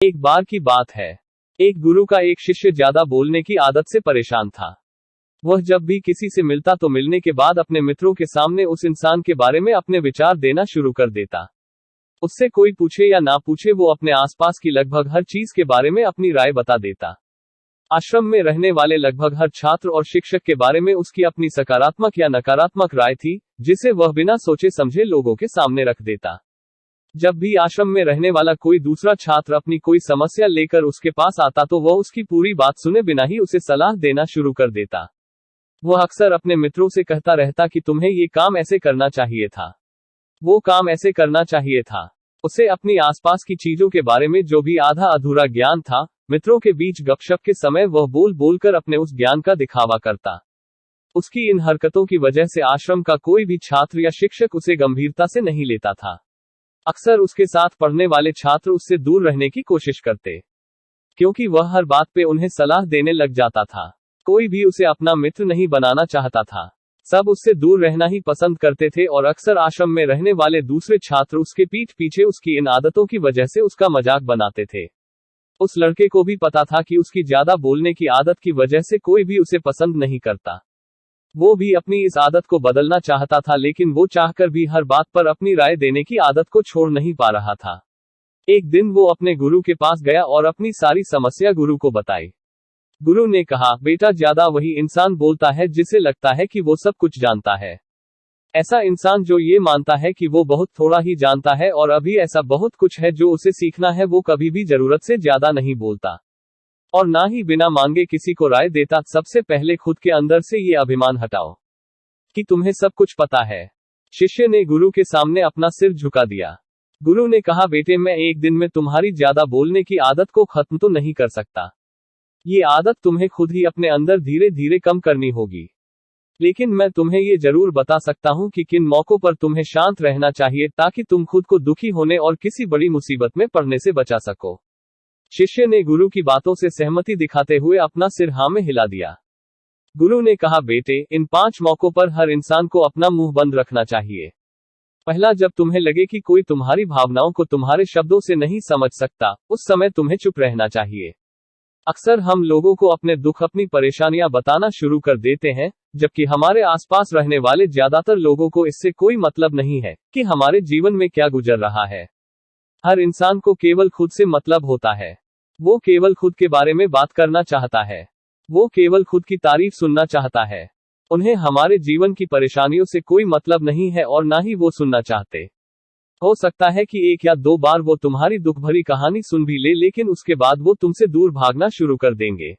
एक बार की बात है, एक गुरु का एक शिष्य ज्यादा बोलने की आदत से परेशान था। वह जब भी किसी से मिलता तो मिलने के बाद अपने मित्रों के सामने उस इंसान के बारे में अपने विचार देना शुरू कर देता। उससे कोई पूछे या ना पूछे वो अपने आसपास की लगभग हर चीज के बारे में अपनी राय बता देता। आश्रम में रहने वाले लगभग हर छात्र और शिक्षक के बारे में उसकी अपनी सकारात्मक या नकारात्मक राय थी, जिसे वह बिना सोचे समझे लोगों के सामने रख देता। जब भी आश्रम में रहने वाला कोई दूसरा छात्र अपनी कोई समस्या लेकर उसके पास आता तो वह उसकी पूरी बात सुने बिना ही उसे सलाह देना शुरू कर देता। वह अक्सर अपने मित्रों से कहता रहता कि तुम्हें ये काम ऐसे करना चाहिए था, वो काम ऐसे करना चाहिए था। उसे अपनी आसपास की चीजों के बारे में जो भी आधा अधूरा ज्ञान था, मित्रों के बीच गपशप के समय वह बोल बोलकर अपने उस ज्ञान का दिखावा करता। उसकी इन हरकतों की वजह से आश्रम का कोई भी छात्र या शिक्षक उसे गंभीरता से नहीं लेता था। अक्सर उसके साथ पढ़ने वाले छात्र उससे दूर रहने की कोशिश करते, क्योंकि वह हर बात पे उन्हें सलाह देने लग जाता था। कोई भी उसे अपना मित्र नहीं बनाना चाहता था। सब उससे दूर रहना ही पसंद करते थे और अक्सर आश्रम में रहने वाले दूसरे छात्र उसके पीठ पीछे उसकी इन आदतों की वजह से उसका मजाक बनाते थे। उस लड़के को भी पता था कि उसकी ज्यादा बोलने की आदत की वजह से कोई भी उसे पसंद नहीं करता। वो भी अपनी इस आदत को बदलना चाहता था, लेकिन वो चाहकर भी हर बात पर अपनी राय देने की आदत को छोड़ नहीं पा रहा था। एक दिन वो अपने गुरु के पास गया और अपनी सारी समस्या गुरु को बताई। गुरु ने कहा, बेटा, ज्यादा वही इंसान बोलता है जिसे लगता है कि वो सब कुछ जानता है। ऐसा इंसान जो ये मानता है कि वो बहुत थोड़ा ही जानता है और अभी ऐसा बहुत कुछ है जो उसे सीखना है, वो कभी भी जरूरत से ज्यादा नहीं बोलता और ना ही बिना मांगे किसी को राय देता। सबसे पहले खुद के अंदर से ये अभिमान हटाओ कि तुम्हें सब कुछ पता है। शिष्य ने गुरु के सामने अपना सिर झुका दिया। गुरु ने कहा, बेटे, मैं एक दिन में तुम्हारी ज्यादा बोलने की आदत को खत्म तो नहीं कर सकता। ये आदत तुम्हें खुद ही अपने अंदर धीरे धीरे कम करनी होगी। लेकिन मैं तुम्हें ये जरूर बता सकता हूँ कि किन मौकों पर तुम्हें शांत रहना चाहिए ताकि तुम खुद को दुखी होने और किसी बड़ी मुसीबत में पड़ने से बचा सको। शिष्य ने गुरु की बातों से सहमति दिखाते हुए अपना सिर हाँ में हिला दिया। गुरु ने कहा, बेटे, इन 5 मौकों पर हर इंसान को अपना मुंह बंद रखना चाहिए। पहला, जब तुम्हें लगे कि कोई तुम्हारी भावनाओं को तुम्हारे शब्दों से नहीं समझ सकता, उस समय तुम्हें चुप रहना चाहिए। अक्सर हम लोगों को अपने दुख, अपनी परेशानियां बताना शुरू कर देते हैं, जबकि हमारे आसपास रहने वाले ज्यादातर लोगों को इससे कोई मतलब नहीं है कि हमारे जीवन में क्या गुजर रहा है। हर इंसान को केवल खुद से मतलब होता है। वो केवल खुद के बारे में बात करना चाहता है। वो केवल खुद की तारीफ सुनना चाहता है। उन्हें हमारे जीवन की परेशानियों से कोई मतलब नहीं है और ना ही वो सुनना चाहते। हो सकता है कि 1 या 2 बार वो तुम्हारी दुख भरी कहानी सुन भी ले, लेकिन उसके बाद वो तुमसे दूर भागना शुरू कर देंगे,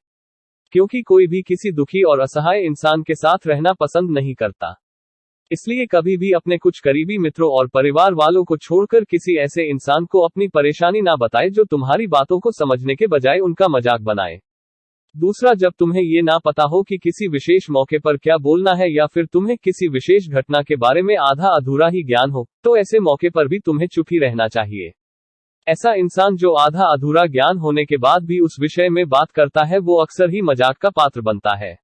क्योंकि कोई भी किसी दुखी और असहाय इंसान के साथ रहना पसंद नहीं करता। इसलिए कभी भी अपने कुछ करीबी मित्रों और परिवार वालों को छोड़कर किसी ऐसे इंसान को अपनी परेशानी ना बताए जो तुम्हारी बातों को समझने के बजाय उनका मजाक बनाए। दूसरा, जब तुम्हें ये ना पता हो कि किसी विशेष मौके पर क्या बोलना है या फिर तुम्हें किसी विशेष घटना के बारे में आधा अधूरा ही ज्ञान हो, तो ऐसे मौके पर भी तुम्हें चुप ही रहना चाहिए। ऐसा इंसान जो आधा अधूरा ज्ञान होने के बाद भी उस विषय में बात करता है, वो अक्सर ही मजाक का पात्र बनता है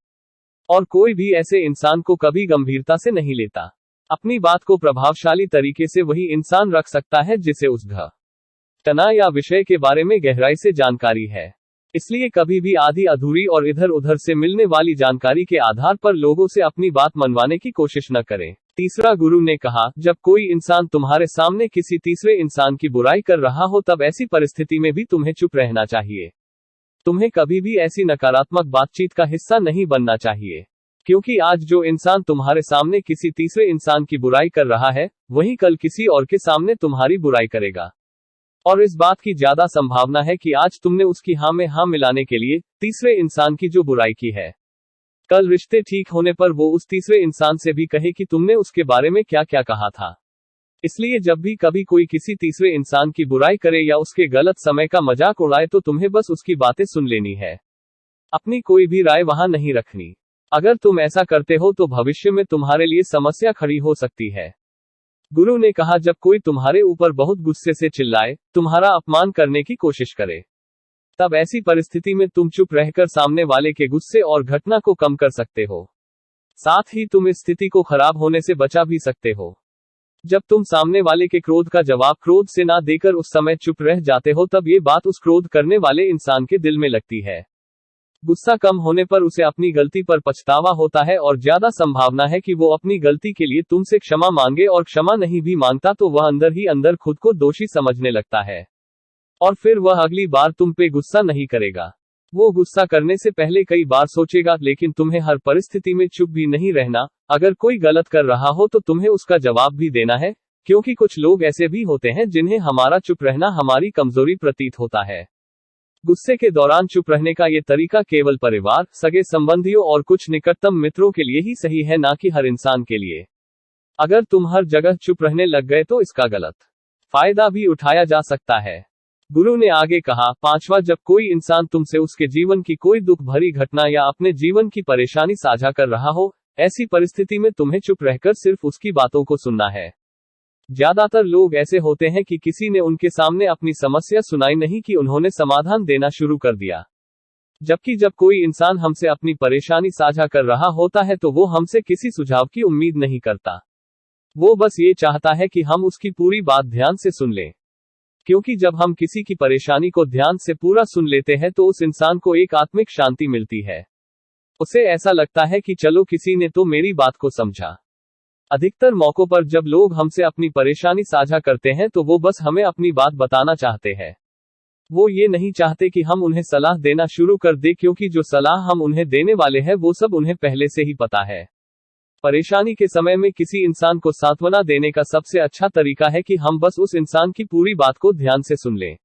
और कोई भी ऐसे इंसान को कभी गंभीरता से नहीं लेता। अपनी बात को प्रभावशाली तरीके से वही इंसान रख सकता है जिसे उस घटना या विषय के बारे में गहराई से जानकारी है। इसलिए कभी भी आधी अधूरी और इधर उधर से मिलने वाली जानकारी के आधार पर लोगों से अपनी बात मनवाने की कोशिश न करें। तीसरा, गुरु ने कहा, जब कोई इंसान तुम्हारे सामने किसी तीसरे इंसान की बुराई कर रहा हो, तब ऐसी परिस्थिति में भी तुम्हें चुप रहना चाहिए। तुम्हें कभी भी ऐसी नकारात्मक बातचीत का हिस्सा नहीं बनना चाहिए, क्योंकि आज जो इंसान तुम्हारे सामने किसी तीसरे इंसान की बुराई कर रहा है, वही कल किसी और के सामने तुम्हारी बुराई करेगा। और इस बात की ज्यादा संभावना है कि आज तुमने उसकी हाँ में हाँ मिलाने के लिए तीसरे इंसान की जो बुराई की है, कल रिश्ते ठीक होने पर वो उस तीसरे इंसान से भी कहे कि तुमने उसके बारे में क्या क्या कहा था। इसलिए जब भी कभी कोई किसी तीसरे इंसान की बुराई करे या उसके गलत समय का मजाक उड़ाए, तो तुम्हें बस उसकी बातें सुन लेनी है, अपनी कोई भी राय वहां नहीं रखनी। अगर तुम ऐसा करते हो तो भविष्य में तुम्हारे लिए समस्या खड़ी हो सकती है। गुरु ने कहा, जब कोई तुम्हारे ऊपर बहुत गुस्से से चिल्लाए, तुम्हारा अपमान करने की कोशिश करे, तब ऐसी परिस्थिति में तुम चुप रहकर सामने वाले के गुस्से और घटना को कम कर सकते हो। साथ ही तुम इस स्थिति को खराब होने से बचा भी सकते हो। जब तुम सामने वाले के क्रोध का जवाब क्रोध से ना देकर उस समय चुप रह जाते हो, तब ये बात उस क्रोध करने वाले इंसान के दिल में लगती है। गुस्सा कम होने पर उसे अपनी गलती पर पछतावा होता है और ज्यादा संभावना है कि वो अपनी गलती के लिए तुमसे क्षमा मांगे, और क्षमा नहीं भी मांगता तो वह अंदर ही अंदर खुद को दोषी समझने लगता है, और फिर वह अगली बार तुम पे गुस्सा नहीं करेगा। वो गुस्सा करने से पहले कई बार सोचेगा, लेकिन तुम्हें हर परिस्थिति में चुप भी नहीं रहना। अगर कोई गलत कर रहा हो तो तुम्हें उसका जवाब भी देना है, क्योंकि कुछ लोग ऐसे भी होते हैं जिन्हें हमारा चुप रहना हमारी कमजोरी प्रतीत होता है। गुस्से के दौरान चुप रहने का ये तरीका केवल परिवार, सगे संबंधियों और कुछ निकटतम मित्रों के लिए ही सही है, ना कि हर इंसान के लिए। अगर तुम हर जगह चुप रहने लग गए तो इसका गलत फायदा भी उठाया जा सकता है। गुरु ने आगे कहा, 5वां, जब कोई इंसान तुमसे उसके जीवन की कोई दुख भरी घटना या अपने जीवन की परेशानी साझा कर रहा हो, ऐसी परिस्थिति में तुम्हें चुप रहकर सिर्फ उसकी बातों को सुनना है। ज्यादातर लोग ऐसे होते हैं कि किसी ने उनके सामने अपनी समस्या सुनाई नहीं कि उन्होंने समाधान देना शुरू कर दिया। जबकि जब कोई इंसान हमसे अपनी परेशानी साझा कर रहा होता है तो वो हमसे किसी सुझाव की उम्मीद नहीं करता। वो बस ये चाहता है कि हम उसकी पूरी बात ध्यान से सुन लें। क्योंकि जब हम किसी की परेशानी को ध्यान से पूरा सुन लेते हैं तो उस इंसान को एक आत्मिक शांति मिलती है। उसे ऐसा लगता है कि चलो किसी ने तो मेरी बात को समझा। अधिकतर मौकों पर जब लोग हमसे अपनी परेशानी साझा करते हैं तो वो बस हमें अपनी बात बताना चाहते हैं। वो ये नहीं चाहते कि हम उन्हें सलाह देना शुरू कर दें, क्योंकि जो सलाह हम उन्हें देने वाले हैं वो सब उन्हें पहले से ही पता है। परेशानी के समय में किसी इंसान को सांत्वना देने का सबसे अच्छा तरीका है कि हम बस उस इंसान की पूरी बात को ध्यान से सुन लें।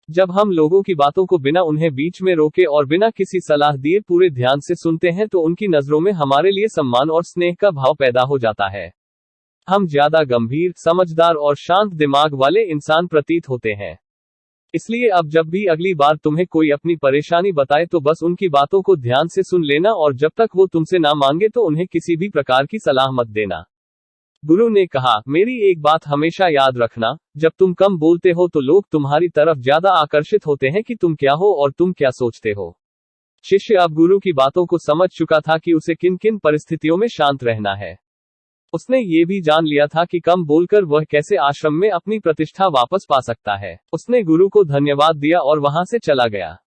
जब हम लोगों की बातों को बिना उन्हें बीच में रोके और बिना किसी सलाह दिए पूरे ध्यान से सुनते हैं तो उनकी नजरों में हमारे लिए सम्मान और स्नेह का भाव पैदा हो जाता है। हम ज्यादा गंभीर, समझदार और शांत दिमाग वाले इंसान प्रतीत होते हैं। इसलिए अब जब भी अगली बार तुम्हें कोई अपनी परेशानी बताए तो बस उनकी बातों को ध्यान से सुन लेना, और जब तक वो तुमसे ना मांगे तो उन्हें किसी भी प्रकार की सलाह मत देना। गुरु ने कहा, मेरी एक बात हमेशा याद रखना, जब तुम कम बोलते हो तो लोग तुम्हारी तरफ ज्यादा आकर्षित होते हैं कि तुम क्या हो और तुम क्या सोचते हो। शिष्य अब गुरु की बातों को समझ चुका था कि उसे किन किन परिस्थितियों में शांत रहना है। उसने ये भी जान लिया था कि कम बोलकर वह कैसे आश्रम में अपनी प्रतिष्ठा वापस पा सकता है। उसने गुरु को धन्यवाद दिया और वहां से चला गया।